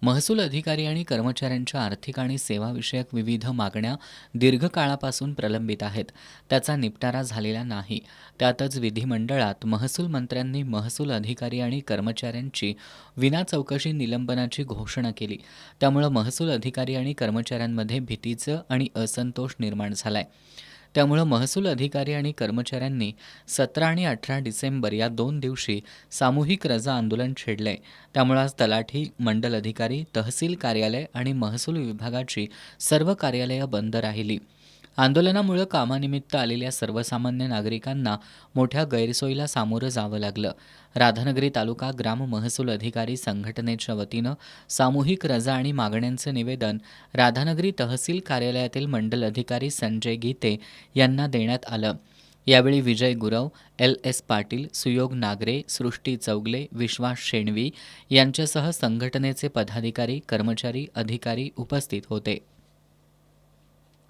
महसूल अधिकारी आणि कर्मचाऱ्यांच्या आर्थिक आणि सेवाविषयक विविध मागण्या दीर्घकाळापासून प्रलंबित आहेत. त्याचा निपटारा झालेला नाही. त्यातच विधिमंडळात महसूल मंत्र्यांनी महसूल अधिकारी आणि कर्मचाऱ्यांची विनाचौकशी निलंबनाची घोषणा केली. त्यामुळे महसूल अधिकारी आणि कर्मचाऱ्यांमध्ये भीतीचं आणि असंतोष निर्माण झालाय. त्यामुळे महसूल अधिकारी आणि कर्मचाऱ्यांनी 17 आणि 18 डिसेंबर या 2 दिवशी सामूहिक रजा आंदोलन छेडलंय. त्यामुळे आज तलाठी, मंडल अधिकारी, तहसील कार्यालय आणि महसूल विभागाची सर्व कार्यालयं बंद राहिली. आंदोलनामुळे कामानिमित्त आलेल्या सर्वसामान्य नागरिकांना मोठ्या गैरसोयीला सामोरं जावं लागलं. राधानगरी तालुका ग्राम महसूल अधिकारी संघटनेच्या वतीनं सामूहिक रजा आणि मागण्यांचं निवेदन राधानगरी तहसील कार्यालयातील मंडल अधिकारी संजय गीते यांना देण्यात आलं. यावेळी विजय गुरव, LS पाटील, सुयोग नागरे, सृष्टी चौगले, विश्वास शेणवी यांच्यासह संघटनेचे पदाधिकारी, कर्मचारी, अधिकारी उपस्थित होते.